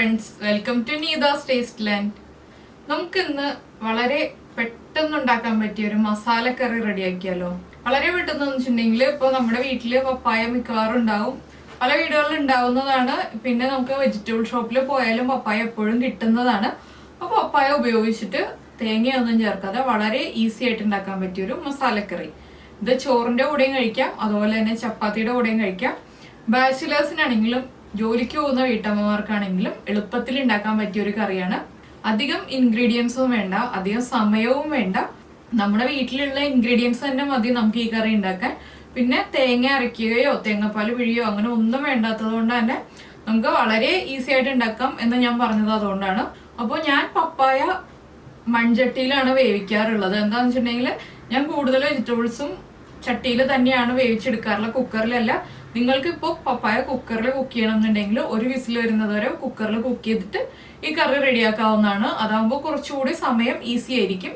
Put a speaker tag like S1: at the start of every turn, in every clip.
S1: friends, welcome to Neethas Tasteland. നമുക്ക് ഇന്ന് വളരെ പെട്ടെന്ന് ഉണ്ടാക്കാൻ പറ്റിയ ഒരു മസാല കറി റെഡിയാക്കിയാലോ. വളരെ പെട്ടെന്ന് വെച്ചിട്ടുണ്ടെങ്കിൽ ഇപ്പോൾ നമ്മുടെ വീട്ടിൽ പപ്പായ മിക്കവാറും ഉണ്ടാവും, പല വീടുകളിൽ ഉണ്ടാവുന്നതാണ്. പിന്നെ നമുക്ക് വെജിറ്റബിൾ ഷോപ്പിൽ പോയാലും പപ്പായ എപ്പോഴും കിട്ടുന്നതാണ്. അപ്പോൾ പപ്പായ ഉപയോഗിച്ചിട്ട് തേങ്ങയൊന്നും ചേർക്കാതെ വളരെ ഈസി ആയിട്ട് ഉണ്ടാക്കാൻ പറ്റിയൊരു മസാലക്കറി. ഇത് ചോറിന്റെ കൂടെയും കഴിക്കാം, അതുപോലെ തന്നെ ചപ്പാത്തിയുടെ കൂടെയും കഴിക്കാം. ബാച്ചിലേഴ്സിനാണെങ്കിലും ജോലിക്ക് പോകുന്ന വീട്ടമ്മമാർക്കാണെങ്കിലും എളുപ്പത്തിൽ ഉണ്ടാക്കാൻ പറ്റിയ ഒരു കറിയാണ്. അധികം ഇൻഗ്രീഡിയൻസും വേണ്ട, അധികം സമയവും വേണ്ട. നമ്മുടെ വീട്ടിലുള്ള ഇൻഗ്രീഡിയൻസ് തന്നെ മതി നമുക്ക് ഈ കറി ഉണ്ടാക്കാൻ. പിന്നെ തേങ്ങ അരയ്ക്കുകയോ തേങ്ങാപ്പാൽ പിഴിയോ അങ്ങനെ ഒന്നും വേണ്ടാത്തത് കൊണ്ട് തന്നെ നമുക്ക് വളരെ ഈസി ആയിട്ട് ഉണ്ടാക്കാം എന്ന് ഞാൻ പറഞ്ഞത് അതുകൊണ്ടാണ്. അപ്പോൾ ഞാൻ പപ്പായ മൺചട്ടിയിലാണ് വേവിക്കാറുള്ളത്. എന്താണെന്ന് വെച്ചിട്ടുണ്ടെങ്കിൽ ഞാൻ കൂടുതൽ വെജിറ്റബിൾസും ചട്ടിയിൽ തന്നെയാണ് വേവിച്ചെടുക്കാറുള്ളത്, കുക്കറിലല്ല. നിങ്ങൾക്ക് ഇപ്പോൾ പപ്പായ കുക്കറിൽ കുക്ക് ചെയ്യണമെന്നുണ്ടെങ്കിൽ ഒരു വിസിൽ വരുന്നത് വരെ കുക്കറിൽ കുക്ക് ചെയ്തിട്ട് ഈ കറി റെഡിയാക്കാവുന്നതാണ്. അതാകുമ്പോൾ കുറച്ചുകൂടി സമയം ഈസി ആയിരിക്കും.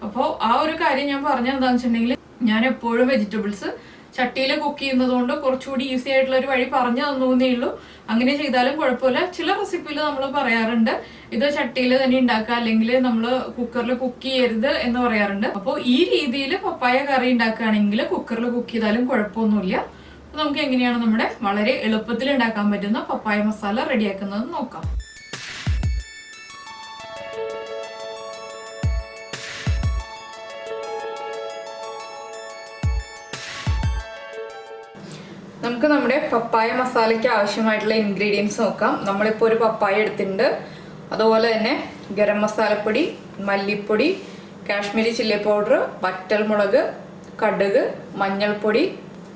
S1: അപ്പോൾ ആ ഒരു കാര്യം ഞാൻ പറഞ്ഞത് എന്താണെന്ന് വെച്ചിട്ടുണ്ടെങ്കിൽ ഞാൻ എപ്പോഴും വെജിറ്റബിൾസ് ചട്ടിയിൽ കുക്ക് ചെയ്യുന്നത് കൊണ്ട് കുറച്ചുകൂടി ഈസി ആയിട്ടുള്ള ഒരു വഴി പറഞ്ഞു തന്നേ ഉള്ളൂ. അങ്ങനെ ചെയ്താലും കുഴപ്പമില്ല. ചില റെസിപ്പിയിൽ നമ്മൾ പറയാറുണ്ട് ഇത് ചട്ടിയിൽ തന്നെ ഉണ്ടാക്കുക, അല്ലെങ്കിൽ നമ്മൾ കുക്കറിൽ കുക്ക് ചെയ്യരുത് എന്ന് പറയാറുണ്ട്. അപ്പോൾ ഈ രീതിയിൽ പപ്പായ കറി ഉണ്ടാക്കുകയാണെങ്കിൽ കുക്കറിൽ കുക്ക് ചെയ്താലും കുഴപ്പമൊന്നുമില്ല. നമുക്ക് എങ്ങനെയാണ് നമ്മുടെ വളരെ എളുപ്പത്തിൽ ഉണ്ടാക്കാൻ പറ്റുന്ന പപ്പായ മസാല റെഡിയാക്കുന്നത് നോക്കാം. നമുക്ക് നമ്മുടെ പപ്പായ മസാലയ്ക്ക് ആവശ്യമായിട്ടുള്ള ഇൻഗ്രീഡിയൻസ് നോക്കാം. നമ്മളിപ്പോൾ ഒരു പപ്പായ എടുത്തിട്ടുണ്ട്. അതുപോലെ തന്നെ ഗരം മസാലപ്പൊടി, മല്ലിപ്പൊടി, കാശ്മീരി ചില്ലി പൗഡർ, വറ്റൽമുളക്, കടുക്, മഞ്ഞൾപ്പൊടി.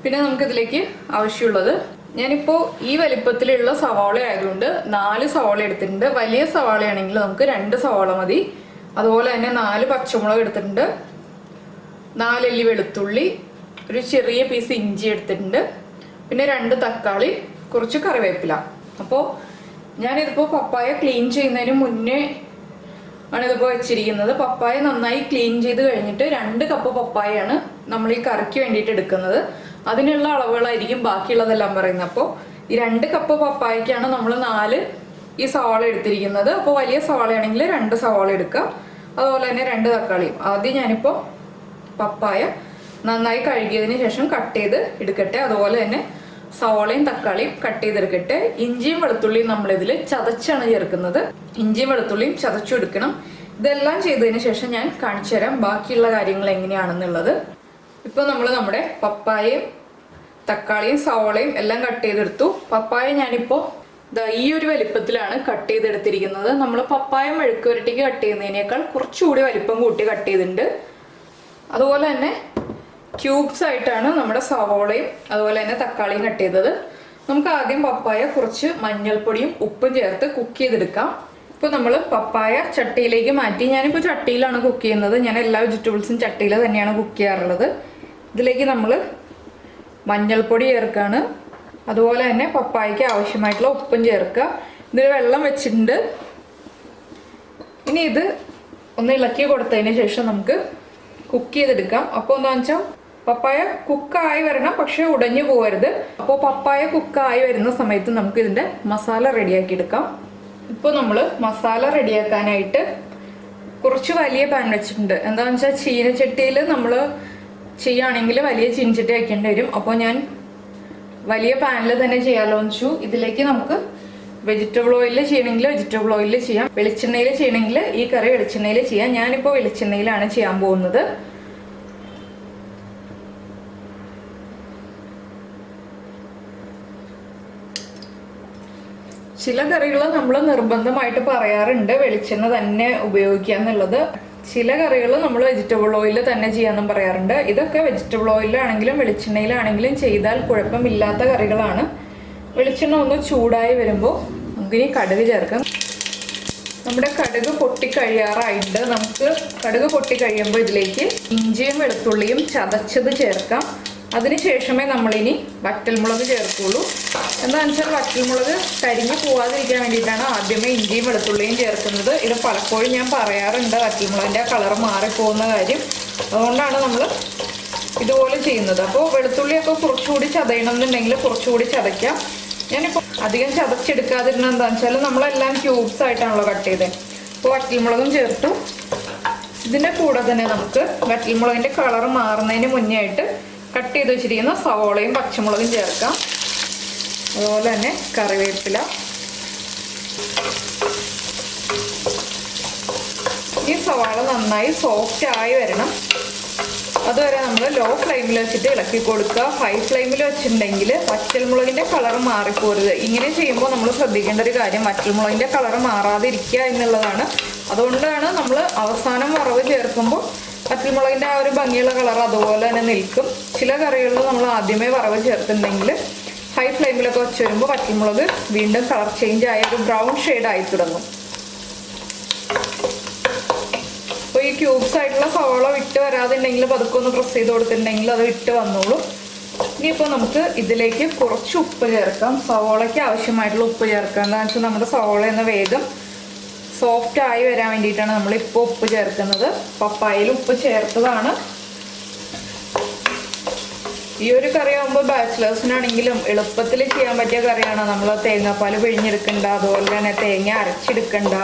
S1: പിന്നെ നമുക്കിതിലേക്ക് ആവശ്യമുള്ളത്, ഞാനിപ്പോൾ ഈ വലിപ്പത്തിലുള്ള സവാള ആയതുകൊണ്ട് 4 സവാള എടുത്തിട്ടുണ്ട്. വലിയ സവാളയാണെങ്കിൽ നമുക്ക് 2 സവാള മതി. അതുപോലെ തന്നെ 4 പച്ചമുളക് എടുത്തിട്ടുണ്ട്, 4 അല്ലി വെളുത്തുള്ളി, ഒരു ചെറിയ പീസ് ഇഞ്ചി എടുത്തിട്ടുണ്ട്, പിന്നെ 2 തക്കാളി, കുറച്ച് കറിവേപ്പില. അപ്പോൾ ഞാനിതിപ്പോൾ പപ്പായ ക്ലീൻ ചെയ്യുന്നതിന് മുന്നേ ആണ് ഇതിപ്പോൾ വെച്ചിരിക്കുന്നത്. പപ്പായ നന്നായി ക്ലീൻ ചെയ്ത് കഴിഞ്ഞിട്ട് 2 കപ്പ് പപ്പായയാണ് നമ്മൾ ഈ കറിക്ക് വേണ്ടിയിട്ട് എടുക്കുന്നത്. അതിനുള്ള അളവുകളായിരിക്കും ബാക്കിയുള്ളതെല്ലാം പറയുന്നത്. അപ്പോൾ ഈ 2 കപ്പ് പപ്പായക്കാണ് നമ്മൾ 4 ഈ സവാള എടുത്തിരിക്കുന്നത്. അപ്പോൾ വലിയ സവാളയാണെങ്കിൽ 2 സവാള എടുക്കുക. അതുപോലെ തന്നെ 2 തക്കാളിയും. ആദ്യം ഞാനിപ്പോൾ പപ്പായ നന്നായി കഴുകിയതിന് ശേഷം കട്ട് ചെയ്ത് എടുക്കട്ടെ. അതുപോലെ തന്നെ സവാളയും തക്കാളിയും കട്ട് ചെയ്തെടുക്കട്ടെ. ഇഞ്ചിയും വെളുത്തുള്ളിയും നമ്മളിതിൽ ചതച്ചാണ് ചേർക്കുന്നത്. ഇഞ്ചിയും വെളുത്തുള്ളിയും ചതച്ചു എടുക്കണം. ഇതെല്ലാം ചെയ്തതിന് ശേഷം ഞാൻ കാണിച്ചു തരാം ബാക്കിയുള്ള കാര്യങ്ങൾ എങ്ങനെയാണെന്നുള്ളത്. ഇപ്പോൾ നമ്മൾ നമ്മുടെ പപ്പായയും തക്കാളിയും സവാളയും എല്ലാം കട്ട് ചെയ്തെടുത്തു. പപ്പായ ഞാനിപ്പോൾ ഈ ഒരു വലിപ്പത്തിലാണ് കട്ട് ചെയ്തെടുത്തിരിക്കുന്നത്. നമ്മൾ പപ്പായ മെഴുക്കുവരട്ടിക്ക് കട്ട് ചെയ്യുന്നതിനേക്കാൾ കുറച്ചുകൂടി വലിപ്പം കൂട്ടി കട്ട് ചെയ്തിട്ടുണ്ട്. അതുപോലെ തന്നെ ക്യൂബ്സ് ആയിട്ടാണ് നമ്മുടെ സവാളയും അതുപോലെ തന്നെ തക്കാളിയും കട്ട് ചെയ്തത്. നമുക്ക് ആദ്യം പപ്പായ കുറച്ച് മഞ്ഞൾപ്പൊടിയും ഉപ്പും ചേർത്ത് കുക്ക് ചെയ്തെടുക്കാം. ഇപ്പോൾ നമ്മൾ പപ്പായ ചട്ടിയിലേക്ക് മാറ്റി. ഞാനിപ്പോൾ ചട്ടിയിലാണ് കുക്ക് ചെയ്യുന്നത്. ഞാൻ എല്ലാ വെജിറ്റബിൾസും ചട്ടിയിൽ തന്നെയാണ് കുക്ക് ചെയ്യാറുള്ളത്. ഇതിലേക്ക് നമ്മൾ മഞ്ഞൾപ്പൊടി ചേർക്കുകയാണ്. അതുപോലെ തന്നെ പപ്പായയ്ക്ക് ആവശ്യമായിട്ടുള്ള ഉപ്പും ചേർക്കുക. ഇതിൽ വെള്ളം വെച്ചിട്ടുണ്ട്. ഇനി ഇത് ഒന്ന് ഇളക്കി കൊടുത്തതിന് ശേഷം നമുക്ക് കുക്ക് ചെയ്തെടുക്കാം. അപ്പോൾ എന്താണെന്ന് വെച്ചാൽ പപ്പായ കുക്കായി വരണം, പക്ഷെ ഉടഞ്ഞു പോകരുത്. അപ്പോൾ പപ്പായ കുക്കായി വരുന്ന സമയത്ത് നമുക്ക് ഇതിൻ്റെ മസാല റെഡിയാക്കി എടുക്കാം. ഇപ്പോൾ നമ്മൾ മസാല റെഡിയാക്കാനായിട്ട് കുറച്ച് വലിയ പാൻ വെച്ചിട്ടുണ്ട്. എന്താണെന്ന് വെച്ചാൽ ചീനച്ചട്ടിയിൽ നമ്മൾ ചെയ്യുകയാണെങ്കിൽ വലിയ ചീനച്ചട്ടി വയ്ക്കേണ്ടി വരും. അപ്പോൾ ഞാൻ വലിയ പാനിൽ തന്നെ ചെയ്യാമല്ലോ എന്ന് വെച്ചു. ഇതിലേക്ക് നമുക്ക് വെജിറ്റബിൾ ഓയിലിൽ ചെയ്യണമെങ്കിൽ വെജിറ്റബിൾ ഓയിലിൽ ചെയ്യാം, വെളിച്ചെണ്ണയിൽ ചെയ്യണമെങ്കിൽ ഈ കറി വെളിച്ചെണ്ണയിൽ ചെയ്യാം. ഞാനിപ്പോൾ വെളിച്ചെണ്ണയിലാണ് ചെയ്യാൻ പോകുന്നത്. ചില കറികൾ നമ്മൾ നിർബന്ധമായിട്ട് പറയാറുണ്ട് വെളിച്ചെണ്ണ തന്നെ ഉപയോഗിക്കുക എന്നുള്ളത്. ചില കറികൾ നമ്മൾ വെജിറ്റബിൾ ഓയിൽ തന്നെ ചെയ്യാമെന്നും പറയാറുണ്ട്. ഇതൊക്കെ വെജിറ്റബിൾ ഓയിലാണെങ്കിലും വെളിച്ചെണ്ണയിലാണെങ്കിലും ചെയ്താൽ കുഴപ്പമില്ലാത്ത കറികളാണ്. വെളിച്ചെണ്ണ ഒന്ന് ചൂടായി വരുമ്പോൾ നമുക്കിനി കടുക് ചേർക്കാം. നമ്മുടെ കടുക് പൊട്ടിക്കഴിയാറായിട്ട് നമുക്ക് കടുക് പൊട്ടിക്കഴിയുമ്പോൾ ഇതിലേക്ക് ഇഞ്ചിയും വെളുത്തുള്ളിയും ചതച്ചത് ചേർക്കാം. അതിനുശേഷമേ നമ്മളിനി വറ്റൽമുളക് ചേർക്കുള്ളൂ. എന്താണെന്ന് വെച്ചാൽ വറ്റൽമുളക് കരിഞ്ഞു പോവാതിരിക്കാൻ വേണ്ടിയിട്ടാണ് ആദ്യമേ ഇഞ്ചിയും വെളുത്തുള്ളിയും ചേർക്കുന്നത്. ഇത് പലപ്പോഴും ഞാൻ പറയാറുണ്ട്, വറ്റൽമുളകിൻ്റെ ആ കളർ മാറിപ്പോകുന്ന കാര്യം. അതുകൊണ്ടാണ് നമ്മൾ ഇതുപോലെ ചെയ്യുന്നത്. അപ്പോൾ വെളുത്തുള്ളിയൊക്കെ കുറച്ചുകൂടി ചതയണം എന്നുണ്ടെങ്കിൽ കുറച്ചുകൂടി ചതയ്ക്കാം. ഞാനിപ്പോൾ അധികം ചതച്ചെടുക്കാതിരുന്ന എന്താണെന്ന് വെച്ചാൽ നമ്മളെല്ലാം ക്യൂബ്സ് ആയിട്ടാണല്ലോ കട്ട് ചെയ്തത്. ഇപ്പോൾ വറ്റൽമുളകും ചേർത്തു. ഇതിൻ്റെ കൂടെ തന്നെ നമുക്ക് വറ്റൽമുളകിൻ്റെ കളർ മാറുന്നതിന് മുന്നേ ആയിട്ട് കട്ട് ചെയ്ത് വെച്ചിരിക്കുന്ന സവോളയും പച്ചമുളകും ചേർക്കാം. അതുപോലെ തന്നെ കറിവേപ്പില. ഈ സവാള നന്നായി സോഫ്റ്റ് ആയി വരണം. അതുവരെ നമ്മൾ ലോ ഫ്ലെയിമിൽ വെച്ചിട്ട് ഇളക്കി കൊടുക്കുക. ഹൈ ഫ്ലെയിമിൽ വെച്ചിട്ടുണ്ടെങ്കിൽ വറ്റൽമുളകിൻ്റെ കളർ മാറിപ്പോരുത്. ഇങ്ങനെ ചെയ്യുമ്പോൾ നമ്മൾ ശ്രദ്ധിക്കേണ്ട ഒരു കാര്യം വറ്റൽമുളകിൻ്റെ കളർ മാറാതിരിക്കുക എന്നുള്ളതാണ്. അതുകൊണ്ടാണ് നമ്മൾ അവസാനം വറവ് ചേർക്കുമ്പോൾ വറ്റൽമുളകിൻ്റെ ആ ഒരു ഭംഗിയുള്ള കളർ അതുപോലെ തന്നെ നിൽക്കും. ചില കറികളിൽ നമ്മൾ ആദ്യമേ വറവ് ചേർത്തിട്ടുണ്ടെങ്കിൽ ഹൈ ഫ്ലെയിമിലൊക്കെ വെച്ച് വരുമ്പോൾ വറ്റൽമുളക് വീണ്ടും കളർ ചേഞ്ച് ആയി ഒരു ബ്രൗൺ ഷെയ്ഡായി തുടങ്ങും. അപ്പോൾ ഈ ക്യൂബ്സ് ആയിട്ടുള്ള സവാള വിട്ട് വരാതുണ്ടെങ്കിൽ പതുക്കെ ഒന്ന് പ്രസ് ചെയ്ത് കൊടുത്തിട്ടുണ്ടെങ്കിൽ അത് വിട്ട് വന്നോളൂ. ഇനിയിപ്പോൾ നമുക്ക് ഇതിലേക്ക് കുറച്ച് ഉപ്പ് ചേർക്കാം. സവാളയ്ക്ക് ആവശ്യമായിട്ടുള്ള ഉപ്പ് ചേർക്കാം. എന്താണെന്ന് വെച്ചാൽ നമ്മുടെ സവാള ഒന്ന് വേഗം സോഫ്റ്റ് ആയി വരാൻ വേണ്ടിയിട്ടാണ് നമ്മളിപ്പോൾ ഉപ്പ് ചേർക്കുന്നത്. പപ്പായയിൽ ഉപ്പ് ചേർത്തതാണ്. ഈ ഒരു കറി ആകുമ്പോൾ ബാച്ചിലേഴ്സിനാണെങ്കിലും എളുപ്പത്തിൽ ചെയ്യാൻ പറ്റിയ കറിയാണ്. നമ്മൾ തേങ്ങാപ്പാൽ പിഴിഞ്ഞെടുക്കണ്ട, അതുപോലെ തന്നെ തേങ്ങ അരച്ചെടുക്കണ്ട.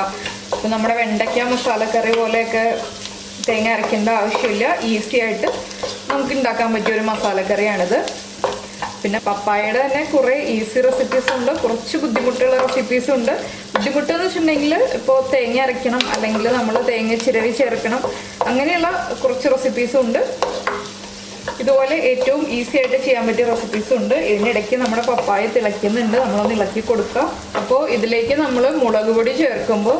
S1: ഇപ്പം നമ്മുടെ വെണ്ടയ്ക്ക മസാലക്കറി പോലെയൊക്കെ തേങ്ങ അരയ്ക്കേണ്ട ആവശ്യമില്ല. ഈസി ആയിട്ട് നമുക്ക് ഉണ്ടാക്കാൻ പറ്റിയ ഒരു മസാലക്കറിയാണിത്. പിന്നെ പപ്പായയുടെ തന്നെ കുറേ ഈസി റെസിപ്പീസ് ഉണ്ട്, കുറച്ച് ബുദ്ധിമുട്ടുള്ള റെസിപ്പീസും ഉണ്ട്. ബുദ്ധിമുട്ടെന്ന് വെച്ചിട്ടുണ്ടെങ്കിൽ ഇപ്പോൾ തേങ്ങ അരയ്ക്കണം, അല്ലെങ്കിൽ നമ്മൾ തേങ്ങ ചിരവി ചേർക്കണം, അങ്ങനെയുള്ള കുറച്ച് റെസിപ്പീസും ഉണ്ട്. ഇതുപോലെ ഏറ്റവും ഈസി ആയിട്ട് ചെയ്യാൻ പറ്റിയ റെസിപ്പീസും ഉണ്ട്. ഇതിനിടയ്ക്ക് നമ്മുടെ പപ്പായ തിളയ്ക്കുന്നുണ്ട്, നമ്മളൊന്ന് ഇളക്കി കൊടുക്കുക. അപ്പോൾ ഇതിലേക്ക് നമ്മൾ മുളക് പൊടി ചേർക്കുമ്പോൾ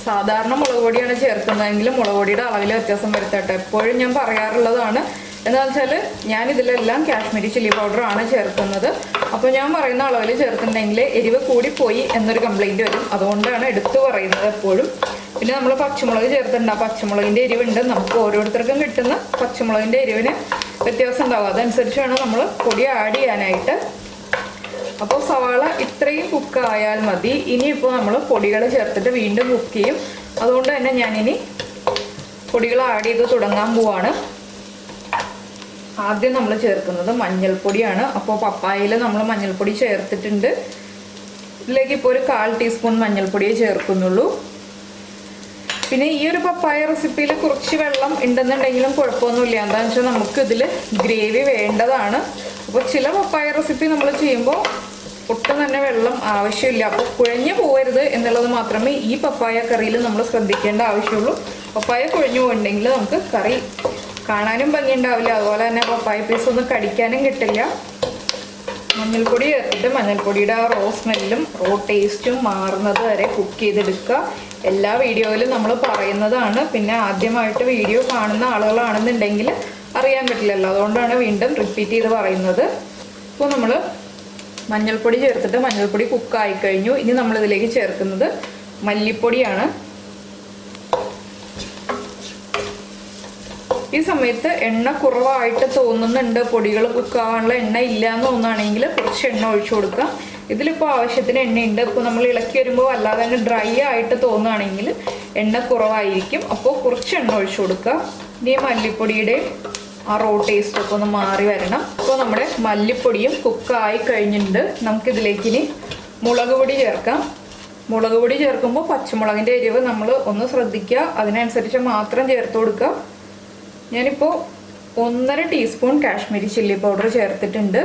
S1: സാധാരണ മുളക് പൊടിയാണ് ചേർക്കുന്നതെങ്കിൽ മുളക് പൊടിയുടെ അളവിൽ വ്യത്യാസം വരുത്തട്ടെ. എപ്പോഴും ഞാൻ പറയാറുള്ളതാണ്. എന്താണെന്ന് വെച്ചാൽ ഞാനിതിലെല്ലാം കാശ്മീരി ചില്ലി പൗഡറാണ് ചേർക്കുന്നത്. അപ്പോൾ ഞാൻ പറയുന്ന അളവിൽ ചേർത്തിട്ടുണ്ടെങ്കിൽ എരിവ് കൂടിപ്പോയി എന്നൊരു കംപ്ലൈൻറ്റ് വരും. അതുകൊണ്ടാണ് എടുത്തു പറയുന്നത് എപ്പോഴും. പിന്നെ നമ്മൾ പച്ചമുളക് ചേർത്തിട്ടുണ്ട്. ആ പച്ചമുളകിൻ്റെ എരിവുണ്ട്. നമുക്ക് ഓരോരുത്തർക്കും കിട്ടുന്ന പച്ചമുളകിൻ്റെ എരിവിന് വ്യത്യാസം ഉണ്ടാവും. അതനുസരിച്ച് വേണം നമ്മൾ പൊടി ആഡ് ചെയ്യാനായിട്ട്. അപ്പോൾ സവാള ഇത്രയും കുക്കായാൽ മതി. ഇനിയിപ്പോൾ നമ്മൾ പൊടികൾ ചേർത്തിട്ട് വീണ്ടും കുക്ക് ചെയ്യും. അതുകൊണ്ട് തന്നെ ഞാനിനി പൊടികൾ ആഡ് ചെയ്ത് തുടങ്ങാൻ പോവാണ്. ആദ്യം നമ്മൾ ചേർക്കുന്നത് മഞ്ഞൾപ്പൊടിയാണ്. അപ്പോൾ പപ്പായയിൽ നമ്മൾ മഞ്ഞൾപ്പൊടി ചേർത്തിട്ടുണ്ട്. ഇതിലേക്ക് ഇപ്പോൾ ഒരു 1/4 ടീസ്പൂൺ മഞ്ഞൾപ്പൊടിയെ ചേർക്കുന്നുള്ളൂ. പിന്നെ ഈ ഒരു പപ്പായ റെസിപ്പിയിൽ കുറച്ച് വെള്ളം ഉണ്ടെന്നുണ്ടെങ്കിലും കുഴപ്പമൊന്നുമില്ല. എന്താണെന്ന് വെച്ചാൽ നമുക്ക് ഇതിൽ ഗ്രേവി വേണ്ടതാണ്. അപ്പോൾ ചില പപ്പായ റെസിപ്പി നമ്മൾ ചെയ്യുമ്പോൾ ഒട്ടും തന്നെ വെള്ളം ആവശ്യമില്ല. അപ്പോൾ കുഴഞ്ഞു പോകരുത് എന്നുള്ളത് മാത്രമേ ഈ പപ്പായ കറിയിൽ നമ്മൾ ശ്രദ്ധിക്കേണ്ട ആവശ്യമുള്ളൂ. പപ്പായ കുഴഞ്ഞു പോയിട്ടുണ്ടെങ്കിൽ നമുക്ക് കറി കാണാനും ഭംഗിയുണ്ടാവില്ല. അതുപോലെ തന്നെ പപ്പായ പീസ് ഒന്നും കടിക്കാനും കിട്ടില്ല. മഞ്ഞൾപ്പൊടി ചേർത്തിട്ട് മഞ്ഞൾപ്പൊടിയുടെ ആ റോ സ്മെല്ലും റോ ടേസ്റ്റും മാറുന്നത് വരെ കുക്ക് ചെയ്തെടുക്കുക. എല്ലാ വീഡിയോയിലും നമ്മൾ പറയുന്നതാണ്. പിന്നെ ആദ്യമായിട്ട് വീഡിയോ കാണുന്ന ആളുകളാണെന്നുണ്ടെങ്കിൽ അറിയാൻ പറ്റില്ലല്ലോ. അതുകൊണ്ടാണ് വീണ്ടും റിപ്പീറ്റ് ചെയ്ത് പറയുന്നത്. ഇപ്പോൾ നമ്മൾ മഞ്ഞൾപ്പൊടി ചേർത്തിട്ട് മഞ്ഞൾപ്പൊടി കുക്കായി കഴിഞ്ഞു. ഇനി നമ്മളിതിലേക്ക് ചേർക്കുന്നത് മല്ലിപ്പൊടിയാണ്. ഈ സമയത്ത് എണ്ണ കുറവായിട്ട് തോന്നുന്നുണ്ട്, പൊടികൾ കുക്കാവാനുള്ള എണ്ണ ഇല്ല എന്ന് തോന്നുകയാണെങ്കിൽ കുറച്ച് എണ്ണ ഒഴിച്ചു കൊടുക്കാം. ഇതിലിപ്പോൾ ആവശ്യത്തിന് എണ്ണയുണ്ട്. ഇപ്പോൾ നമ്മൾ ഇളക്കി വരുമ്പോൾ അല്ലാതെ തന്നെ ഡ്രൈ ആയിട്ട് തോന്നുകയാണെങ്കിൽ എണ്ണ കുറവായിരിക്കും. അപ്പോൾ കുറച്ച് എണ്ണ ഒഴിച്ചു കൊടുക്കുക. ഇനി മല്ലിപ്പൊടിയുടെയും ആ റോ ടേസ്റ്റൊക്കെ ഒന്ന് മാറി വരണം. ഇപ്പോൾ നമ്മുടെ മല്ലിപ്പൊടിയും കുക്കായി കഴിഞ്ഞിട്ടുണ്ട്. നമുക്കിതിലേക്ക് ഇനി മുളക് പൊടി ചേർക്കാം. മുളക് പൊടി ചേർക്കുമ്പോൾ പച്ചമുളകിൻ്റെ എരിവ് നമ്മൾ ഒന്ന് ശ്രദ്ധിക്കുക. അതിനനുസരിച്ച് മാത്രം ചേർത്ത് കൊടുക്കുക. ഞാനിപ്പോൾ 1.5 ടീസ്പൂൺ കാശ്മീരി ചില്ലി പൗഡർ ചേർത്തിട്ടുണ്ട്.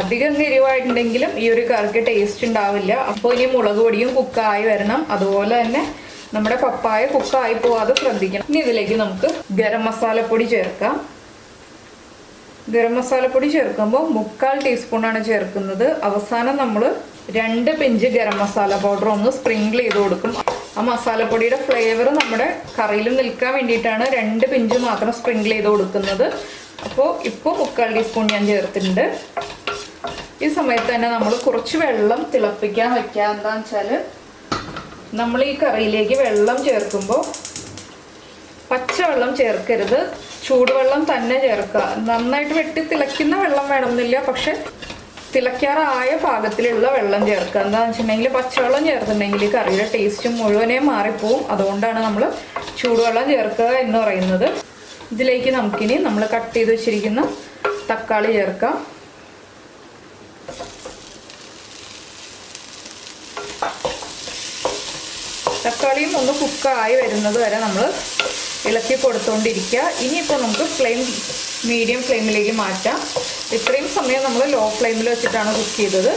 S1: അധികം എരിവായിട്ടുണ്ടെങ്കിലും ഈ ഒരു കറിക്ക് ടേസ്റ്റ് ഉണ്ടാവില്ല. അപ്പോൾ ഇനി മുളക് പൊടിയും കുക്കായി വരണം. അതുപോലെ തന്നെ നമ്മുടെ പപ്പായ കുക്കായി പോവാതെ ശ്രദ്ധിക്കണം. ഇനി ഇതിലേക്ക് നമുക്ക് ഗരം മസാലപ്പൊടി ചേർക്കാം. ഗരം മസാലപ്പൊടി ചേർക്കുമ്പോൾ 3/4 ടീസ്പൂണാണ് ചേർക്കുന്നത്. അവസാനം നമ്മൾ 2 പിഞ്ച് ഗരം മസാല പൗഡർ ഒന്ന് സ്പ്രിങ്കിൾ ചെയ്ത് കൊടുക്കും. ആ മസാലപ്പൊടിയുടെ ഫ്ലേവർ നമ്മുടെ കറിയിൽ നിൽക്കാൻ വേണ്ടിയിട്ടാണ് 2 പിഞ്ച് മാത്രം സ്പ്രിങ്കിൾ ചെയ്ത് കൊടുക്കുന്നത്. അപ്പോൾ ഇപ്പോൾ 3/4 ടീസ്പൂൺ ഞാൻ ചേർത്തിട്ടുണ്ട്. ഈ സമയത്ത് തന്നെ നമ്മൾ കുറച്ച് വെള്ളം തിളപ്പിക്കാൻ വയ്ക്കുക. എന്താണെന്ന് വെച്ചാൽ നമ്മൾ ഈ കറിയിലേക്ക് വെള്ളം ചേർക്കുമ്പോൾ പച്ചവെള്ളം ചേർക്കരുത്, ചൂടുവെള്ളം തന്നെ ചേർക്കുക. നന്നായിട്ട് വെട്ടി തിളയ്ക്കുന്ന വെള്ളം വേണമെന്നില്ല, പക്ഷെ തിളയ്ക്കാറായ പാകത്തിലുള്ള വെള്ളം ചേർക്കുക. എന്താണെന്ന് വെച്ചിട്ടുണ്ടെങ്കിൽ പച്ചവെള്ളം ചേർത്തിട്ടുണ്ടെങ്കിൽ കറിയുടെ ടേസ്റ്റ് മുഴുവനേ മാറിപ്പോവും. അതുകൊണ്ടാണ് നമ്മൾ ചൂടുവെള്ളം ചേർക്കുക എന്ന് പറയുന്നത്. ഇതിലേക്ക് നമുക്കിനി നമ്മൾ കട്ട് ചെയ്ത് വെച്ചിരിക്കുന്ന തക്കാളി ചേർക്കാം. തക്കാളിയും ഒന്ന് കുക്കായി വരുന്നത് വരെ നമ്മൾ ഇളക്കി കൊടുത്തുകൊണ്ടിരിക്കുക. ഇനിയിപ്പോൾ നമുക്ക് മീഡിയം ഫ്ലെയിമിലേക്ക് മാറ്റാം. ഇത്രയും സമയം നമ്മൾ ലോ ഫ്ലെയിമിൽ വെച്ചിട്ടാണ് കുക്ക് ചെയ്തത്.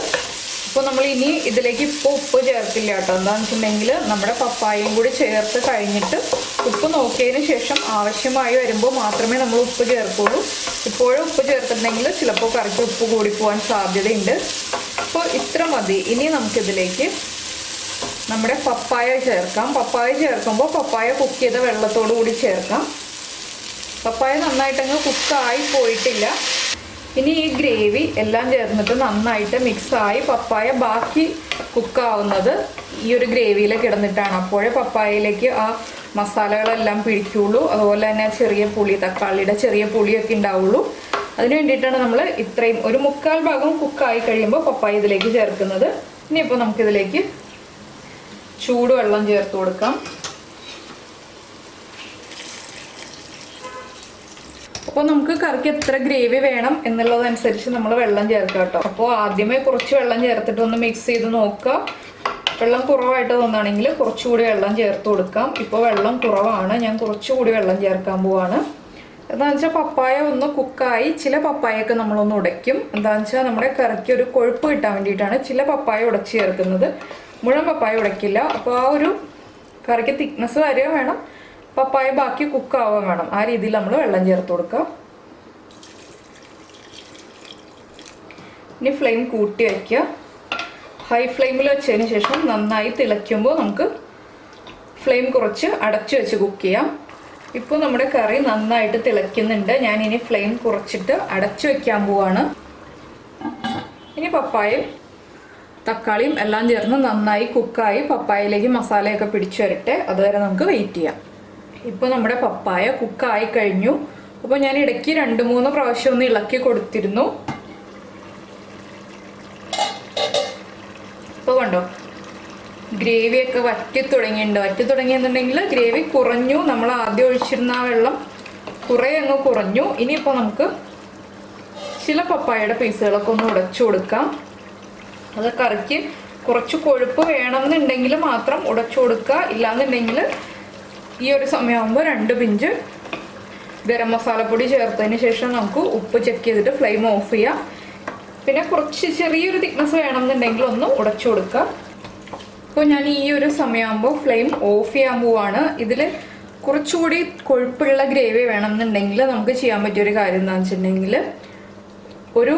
S1: അപ്പോൾ നമ്മൾ ഇനി ഇതിലേക്ക് ഇപ്പോൾ ഉപ്പ് ചേർക്കില്ല കേട്ടോ. എന്താണെന്ന് വെച്ചിട്ടുണ്ടെങ്കിൽ നമ്മുടെ പപ്പായയും കൂടി ചേർത്ത് കഴിഞ്ഞിട്ട് ഉപ്പ് നോക്കിയതിന് ശേഷം ആവശ്യമായി വരുമ്പോൾ മാത്രമേ നമ്മൾ ഉപ്പ് ചേർക്കുള്ളൂ. ഇപ്പോഴും ഉപ്പ് ചേർത്തിട്ടുണ്ടെങ്കിൽ ചിലപ്പോൾ കറിക്ക് ഉപ്പ് കൂടിപ്പോകാൻ സാധ്യതയുണ്ട്. അപ്പോൾ ഇത്ര മതി. ഇനി നമുക്കിതിലേക്ക് നമ്മുടെ പപ്പായ ചേർക്കാം. പപ്പായ ചേർക്കുമ്പോൾ പപ്പായ കുക്ക് ചെയ്ത വെള്ളത്തോടു കൂടി ചേർക്കാം. പപ്പായ നന്നായിട്ടങ്ങ് കുക്കായി പോയിട്ടില്ല. ഇനി ഈ ഗ്രേവി എല്ലാം ചേർന്നിട്ട് നന്നായിട്ട് മിക്സായി പപ്പായ ബാക്കി കുക്കാവുന്നത് ഈ ഒരു ഗ്രേവിയിൽ കിടന്നിട്ടാണ്. അപ്പോഴേ പപ്പായയിലേക്ക് ആ മസാലകളെല്ലാം പിടിക്കുള്ളൂ. അതുപോലെ തന്നെ ചെറിയ പുളി, തക്കാളിയുടെ ചെറിയ പുളിയൊക്കെ ഉണ്ടാവുള്ളൂ. അതിന് വേണ്ടിയിട്ടാണ് നമ്മൾ ഇത്രയും ഒരു 1/4 ഭാഗം കുക്കായി കഴിയുമ്പോൾ പപ്പായ ഇതിലേക്ക് ചേർക്കുന്നത്. ഇനിയിപ്പോൾ നമുക്കിതിലേക്ക് ചൂടുവെള്ളം ചേർത്ത് കൊടുക്കാം. അപ്പോൾ നമുക്ക് കറിക്ക് എത്ര ഗ്രേവി വേണം എന്നുള്ളതനുസരിച്ച് നമ്മൾ വെള്ളം ചേർക്കാം കേട്ടോ. അപ്പോൾ ആദ്യമേ കുറച്ച് വെള്ളം ചേർത്തിട്ട് ഒന്ന് മിക്സ് ചെയ്ത് നോക്കുക. വെള്ളം കുറവായിട്ട് തോന്നുകയാണെങ്കിൽ കുറച്ചുകൂടി വെള്ളം ചേർത്ത് കൊടുക്കാം. ഇപ്പോൾ വെള്ളം കുറവാണ്, ഞാൻ കുറച്ചുകൂടി വെള്ളം ചേർക്കാൻ പോവാണ്. എന്താണെന്ന് വെച്ചാൽ പപ്പായ ഒന്ന് കുക്കായി ചില പപ്പായൊക്കെ നമ്മളൊന്ന് ഉടയ്ക്കും. എന്താണെന്ന് വെച്ചാൽ നമ്മുടെ കറിക്ക് ഒരു കൊഴുപ്പ് കിട്ടാൻ വേണ്ടിയിട്ടാണ് ചില പപ്പായ ഉടച്ച് ചേർക്കുന്നത്. മുഴുവൻ പപ്പായ ഉടയ്ക്കില്ല. അപ്പോൾ ആ ഒരു കറിക്ക് തിക്നെസ് വരിക വേണം, പപ്പായ ബാക്കി കുക്കാവുക വേണം. ആ രീതിയിൽ നമ്മൾ വെള്ളം ചേർത്ത് കൊടുക്കുക. ഇനി ഫ്ലെയിം കൂട്ടി വയ്ക്കുക. ഹൈ ഫ്ലെയിമിൽ വെച്ചതിന് ശേഷം നന്നായി തിളയ്ക്കുമ്പോൾ നമുക്ക് ഫ്ലെയിം കുറച്ച് അടച്ചു വെച്ച് കുക്ക് ചെയ്യാം. ഇപ്പോൾ നമ്മുടെ കറി നന്നായിട്ട് തിളയ്ക്കുന്നുണ്ട്. ഞാനിനി ഫ്ലെയിം കുറച്ചിട്ട് അടച്ചു വെക്കാൻ പോവാണ്. ഇനി പപ്പായയും തക്കാളിയും എല്ലാം ചേർന്ന് നന്നായി കുക്കായി പപ്പായയിലേക്ക് മസാലയൊക്കെ പിടിച്ചു വരട്ടെ. അതുവരെ നമുക്ക് വെയിറ്റ് ചെയ്യാം. ഇപ്പോൾ നമ്മുടെ പപ്പായ കുക്കായി കഴിഞ്ഞു. അപ്പോൾ ഞാൻ ഇടയ്ക്ക് 2-3 പ്രാവശ്യം ഒന്ന് ഇളക്കി കൊടുത്തിരുന്നു. ഇപ്പോൾ കണ്ടോ ഗ്രേവിയൊക്കെ വറ്റി തുടങ്ങിയിട്ടുണ്ട്. വറ്റി തുടങ്ങിയെന്നുണ്ടെങ്കിൽ ഗ്രേവി കുറഞ്ഞു. നമ്മൾ ആദ്യം ഒഴിച്ചിരുന്ന ആ വെള്ളം കുറേ അങ്ങ് കുറഞ്ഞു. ഇനിയിപ്പോൾ നമുക്ക് ചില പപ്പായയുടെ പീസുകളൊക്കെ ഒന്ന് ഉടച്ചു കൊടുക്കാം. അത് കറിക്ക് കുറച്ച് കൊഴുപ്പ് വേണമെന്നുണ്ടെങ്കിൽ മാത്രം ഉടച്ചു കൊടുക്കുക. ഇല്ലാന്നുണ്ടെങ്കിൽ ഈ ഒരു സമയമാകുമ്പോൾ 2 പിഞ്ച് ഗരം മസാലപ്പൊടി ചേർത്തതിന് ശേഷം നമുക്ക് ഉപ്പ് ചെക്ക് ചെയ്തിട്ട് ഫ്ലെയിം ഓഫ് ചെയ്യാം. പിന്നെ കുറച്ച് ചെറിയൊരു തിക്നെസ് വേണമെന്നുണ്ടെങ്കിൽ ഒന്ന് ഉടച്ചു കൊടുക്കുക. അപ്പോൾ ഞാൻ ഈ ഒരു സമയമാകുമ്പോൾ ഫ്ലെയിം ഓഫ് ചെയ്യാൻ പോവാണ്. ഇതിൽ കുറച്ചുകൂടി കൊഴുപ്പുള്ള ഗ്രേവി വേണമെന്നുണ്ടെങ്കിൽ നമുക്ക് ചെയ്യാൻ പറ്റിയൊരു കാര്യം എന്താണെന്ന് വെച്ചിട്ടുണ്ടെങ്കിൽ ഒരു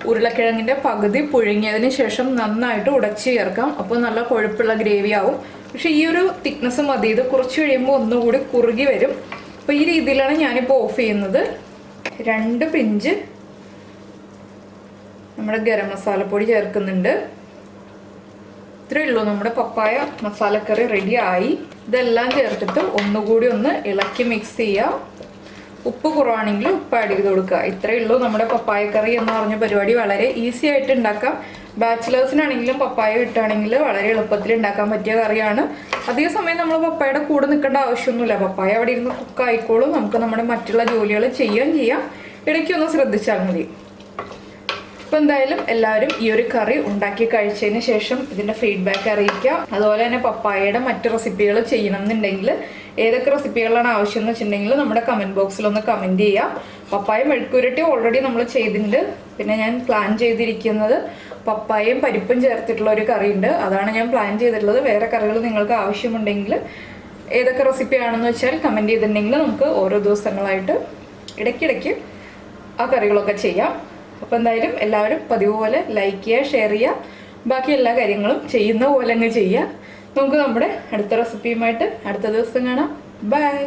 S1: ഉരുളക്കിഴങ്ങിൻ്റെ പകുതി പുഴുങ്ങിയതിന് ശേഷം നന്നായിട്ട് ഉടച്ച് ചേർക്കാം. അപ്പോൾ നല്ല കൊഴുപ്പുള്ള ഗ്രേവി ആവും. പക്ഷേ ഈ ഒരു തിക്നെസ് മതി. ഇത് കുറച്ച് കഴിയുമ്പോൾ ഒന്നുകൂടി കുറുകി വരും. അപ്പോൾ ഈ രീതിയിലാണ് ഞാനിപ്പോൾ ഓഫ് ചെയ്യുന്നത്. 2 പിഞ്ച് നമ്മുടെ ഗരം മസാലപ്പൊടി ചേർക്കുന്നുണ്ട്. ഇത്രയേ ഉള്ളൂ, നമ്മുടെ പപ്പായ മസാലക്കറി റെഡി ആയി. ഇതെല്ലാം ചേർത്തിട്ട് ഒന്നുകൂടി ഒന്ന് ഇളക്കി മിക്സ് ചെയ്യുക. ഉപ്പ് കുറവാണെങ്കിൽ ഉപ്പ് ആഡ് ചെയ്ത് കൊടുക്കുക. ഇത്രയേ ഉള്ളൂ നമ്മുടെ പപ്പായ കറി എന്ന് പറഞ്ഞ പരിപാടി. വളരെ ഈസി ആയിട്ട് ഉണ്ടാക്കാം. ബാച്ചിലേഴ്സിനാണെങ്കിലും പപ്പായ കിട്ടുകയാണെങ്കിൽ വളരെ എളുപ്പത്തിൽ ഉണ്ടാക്കാൻ പറ്റിയ കറിയാണ്. അധിക സമയം നമ്മൾ പപ്പായയുടെ കൂടെ നിൽക്കേണ്ട ആവശ്യമൊന്നുമില്ല. പപ്പായ അവിടെ ഇരുന്ന് കുക്ക് ആയിക്കോളും. നമുക്ക് നമ്മുടെ മറ്റുള്ള ജോലികൾ ചെയ്യാം. ഇടയ്ക്കൊന്ന് ശ്രദ്ധിച്ചാൽ മതി. അപ്പോൾ എന്തായാലും എല്ലാവരും ഈ ഒരു കറി ഉണ്ടാക്കി കഴിച്ചതിന് ശേഷം ഇതിൻ്റെ ഫീഡ്ബാക്ക് അറിയിക്കുക. അതുപോലെ തന്നെ പപ്പായയുടെ മറ്റ് റെസിപ്പികൾ ചെയ്യണം എന്നുണ്ടെങ്കിൽ ഏതൊക്കെ റെസിപ്പികളാണ് ആവശ്യം എന്ന് വെച്ചിട്ടുണ്ടെങ്കിൽ നമ്മുടെ കമൻറ്റ് ബോക്സിൽ ഒന്ന് കമൻറ്റ് ചെയ്യുക. പപ്പായ മെഴുക്കുരട്ടി ഓൾറെഡി നമ്മൾ ചെയ്തിട്ടുണ്ട്. പിന്നെ ഞാൻ പ്ലാൻ ചെയ്തിരിക്കുന്നത് പപ്പായയും പരിപ്പും ചേർത്തിട്ടുള്ള ഒരു കറിയുണ്ട്. അതാണ് ഞാൻ പ്ലാൻ ചെയ്തിട്ടുള്ളത്. വേറെ കറികൾ നിങ്ങൾക്ക് ആവശ്യമുണ്ടെങ്കിൽ ഏതൊക്കെ റെസിപ്പിയാണെന്ന് വെച്ചാൽ കമൻറ്റ് ചെയ്തിട്ടുണ്ടെങ്കിൽ നമുക്ക് ഓരോ ദിവസങ്ങളായിട്ട് ഇടയ്ക്കിടയ്ക്ക് ആ കറികളൊക്കെ ചെയ്യാം. അപ്പോൾ എന്തായാലും എല്ലാവരും പതിവ് പോലെ ലൈക്ക് ചെയ്യുക, ഷെയർ ചെയ്യുക. ബാക്കി എല്ലാ കാര്യങ്ങളും ചെയ്യുന്ന പോലെ അങ്ങ് ചെയ്യുക. നമുക്ക് നമ്മുടെ അടുത്ത റെസിപ്പിയുമായിട്ട് അടുത്ത ദിവസം കാണാം. ബൈ.